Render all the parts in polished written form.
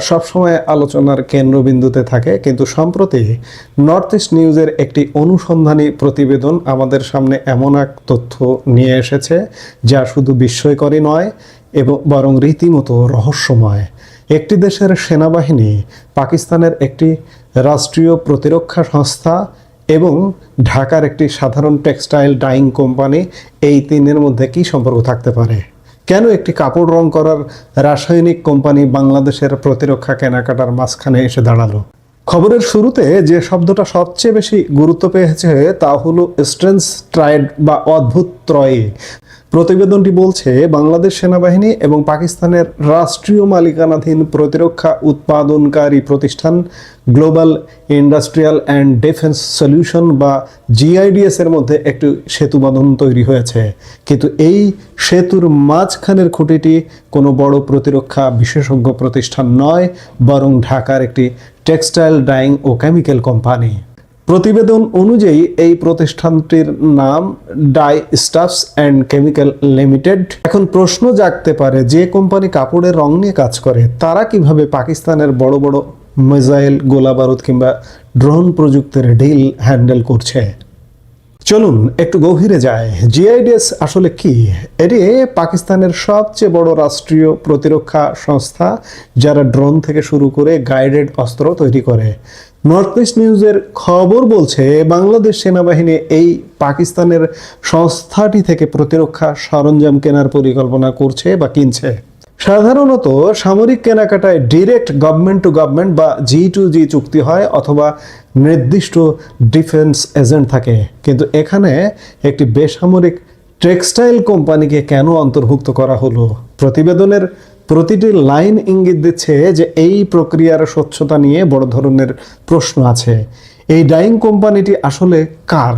সবসময় আলোচনার কেন্দ্রবিন্দুতে থাকে, কিন্তু সম্প্রতি নর্থ ইস্ট নিউজের একটি অনুসন্ধানী প্রতিবেদন আমাদের সামনে এমন এক তথ্য নিয়ে এসেছে যা শুধু বিস্ময়করই নয় এবং বরং রীতিমতো রহস্যময়। একটি দেশের সেনাবাহিনী, পাকিস্তানের একটি রাষ্ট্রীয় প্রতিরক্ষা সংস্থা এবং ঢাকার একটি সাধারণ টেক্সটাইল ডাইং কোম্পানি, এই তিনের মধ্যে কী সম্পর্ক থাকতে পারে? কেন একটি কাপড় রং করার রাসায়নিক কোম্পানি বাংলাদেশের প্রতিরক্ষা কেনাকাটার মাঝখানে এসে দাঁড়ালো? খবরের শুরুতে যে শব্দটা সবচেয়ে বেশি গুরুত্ব পেয়েছে তা হলো স্ট্রেঞ্জ ট্রায়েড বা অদ্ভুত ত্রয়ী। প্রতিবেদনটি বলছে বাংলাদেশ সেনাবাহিনী এবং পাকিস্তানের রাষ্ট্রীয় মালিকানাধীন প্রতিরক্ষা উৎপাদনকারী প্রতিষ্ঠান global industrial and defence solution বা GIDS এর মধ্যে একটি সেতু বাঁধন তৈরি হয়েছে। কিন্তু এই সেতুর মাঝখানের খুঁটিটি কোনো বড় প্রতিরক্ষা বিশেষজ্ঞ প্রতিষ্ঠান নয়, বরং ঢাকার একটি টেক্সটাইল ডাইং ও কেমিক্যাল কোম্পানি। প্রতিবেদন অনুযায়ী এই প্রতিষ্ঠানটির নাম die stuffs and chemical limited. এখন প্রশ্ন জাগতে পারে, যে কোম্পানি কাপড়ের রং নিয়ে কাজ করে তারা কিভাবে পাকিস্তানের বড় বড় মিসাইল, গোলাবারুদ কিংবা ড্রোন প্রযুক্তির ডিল হ্যান্ডেল করছে? চলুন একটু গভীরে যায়। GIDS আসলে কি? এটি পাকিস্তানের সবচেয়ে বড় রাষ্ট্রীয় প্রতিরক্ষা সংস্থা, যারা ড্রোন থেকে শুরু করে গাইডেড অস্ত্র তৈরি করে। নর্থ ইস্ট নিউজের খবর বলছে বাংলাদেশ সেনাবাহিনী এই পাকিস্তানের সংস্থাটি থেকে প্রতিরক্ষা সরঞ্জাম কেনার পরিকল্পনা করছে বা কিনছে। সাধারণত সামরিক কেনাকাটায় ডিরেক্ট গভর্নমেন্ট টু গভর্নমেন্ট বা G2G চুক্তি হয় অথবা নির্দিষ্ট ডিফেন্স এজেন্ট থাকে, কিন্তু এখানে একটি বেসামরিক টেক্সটাইল কোম্পানিকে কেন অন্তর্ভুক্ত করা হলো? প্রতিবেদনের প্রতিটি লাইন ইঙ্গিত দিচ্ছে যে এই প্রক্রিয়ার স্বচ্ছতা নিয়ে বড় ধরনের প্রশ্ন আছে। এই ডাইং কোম্পানিটি আসলে কার?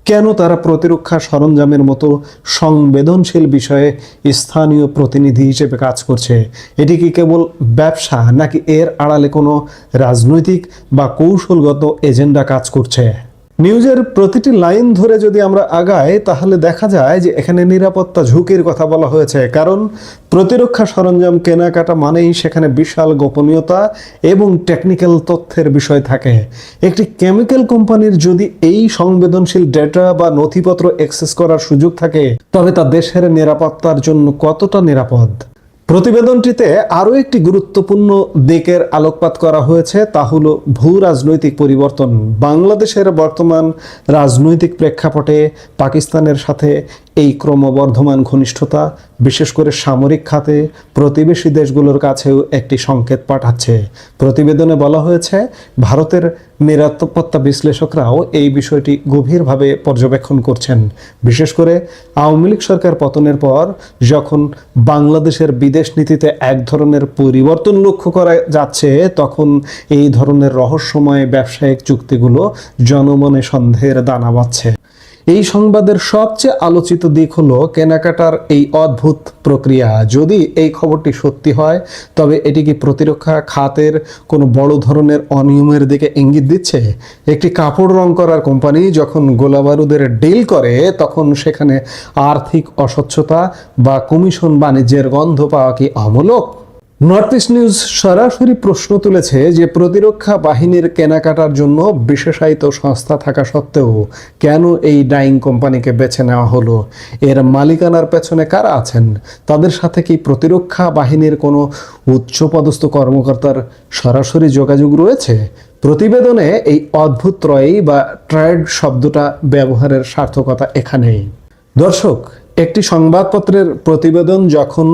কেন তারা প্রতিরক্ষা সরঞ্জামের মতো সংবেদনশীল বিষয়ে স্থানীয় প্রতিনিধি হিসেবে কাজ করছে? এটি কি কেবল ব্যবসা, নাকি এর আড়ালে কোনো রাজনৈতিক বা কৌশলগত এজেন্ডা কাজ করছে? নিউজের প্রতিটি লাইন ধরে যদি আমরা আগাই, তাহলে দেখা যায় যে এখানে নিরাপত্তা ঝুঁকির কথা বলা হয়েছে, কারণ প্রতিরক্ষা সরঞ্জাম কেনাকাটা মানেই সেখানে বিশাল গোপনীয়তা এবং টেকনিক্যাল তথ্যের বিষয় থাকে। একটি কেমিক্যাল কোম্পানির যদি এই সংবেদনশীল ডেটা বা নথিপত্র অ্যাক্সেস করার সুযোগ থাকে, তবে তা দেশের নিরাপত্তার জন্য কতটা নিরাপদ? প্রতিবেদনটিতে আরও একটি গুরুত্বপূর্ণ দিকের আলোকপাত করা হয়েছে, তা হলো ভূ রাজনৈতিক পরিবর্তন। বাংলাদেশের বর্তমান রাজনৈতিক প্রেক্ষাপটে পাকিস্তানের সাথে এই ক্রমবর্ধমান ঘনিষ্ঠতা, বিশেষ করে সামরিক খাতে প্রতিবেশী দেশগুলোর কাছেও একটি সংকেত পাঠাচ্ছে। প্রতিবেদনে বলা হয়েছে ভারতের নিরাপত্তা বিশ্লেষকরাও এই বিষয়টি গভীরভাবে পর্যবেক্ষণ করছেন। বিশেষ করে আওয়ামী লীগ সরকার পতনের পর যখন বাংলাদেশের বিদেশ নীতিতে এক ধরনের পরিবর্তন লক্ষ্য করা যাচ্ছে, তখন এই ধরনের রহস্যময় ব্যবসায়িক চুক্তিগুলো জনমনে সন্দেহের দানা বাঁধছে। এই সংবাদের সবচেয়ে আলোচিত দিক হলো কেনাকাটার এই অদ্ভুত প্রক্রিয়া। যদি এই খবরটি সত্যি হয়, তবে এটি কি প্রতিরক্ষা খাতের কোনো বড় ধরনের অনিয়মের দিকে ইঙ্গিত দিচ্ছে? একটি কাপড় রং করার কোম্পানি যখন গোলাবারুদের ডিল করে, তখন সেখানে আর্থিক অস্বচ্ছতা বা কমিশন বাণিজ্যের গন্ধ পাওয়া কি অমূলক? নর্থ ইস্ট নিউজ সরাসরি প্রশ্ন তুলেছে যে প্রতিরক্ষা বাহিনীর কেনাকাটার জন্য বিশেষায়িত সংস্থা থাকা সত্ত্বেও কেন এই ডাইং কোম্পানিকে বেছে নেওয়া হলো? এর মালিকানার পেছনে কারা আছেন? তাদের সাথে কি প্রতিরক্ষা বাহিনীর কোনো উচ্চপদস্থ কর্মকর্তার সরাসরি যোগাযোগ রয়েছে? প্রতিবেদনে এই অদ্ভুত ত্রয়ী বা ট্রায়েড শব্দটা ব্যবহারের সার্থকতা এখানেই। দর্শক, একটি সংবাদপত্রের প্রতিবেদন যখন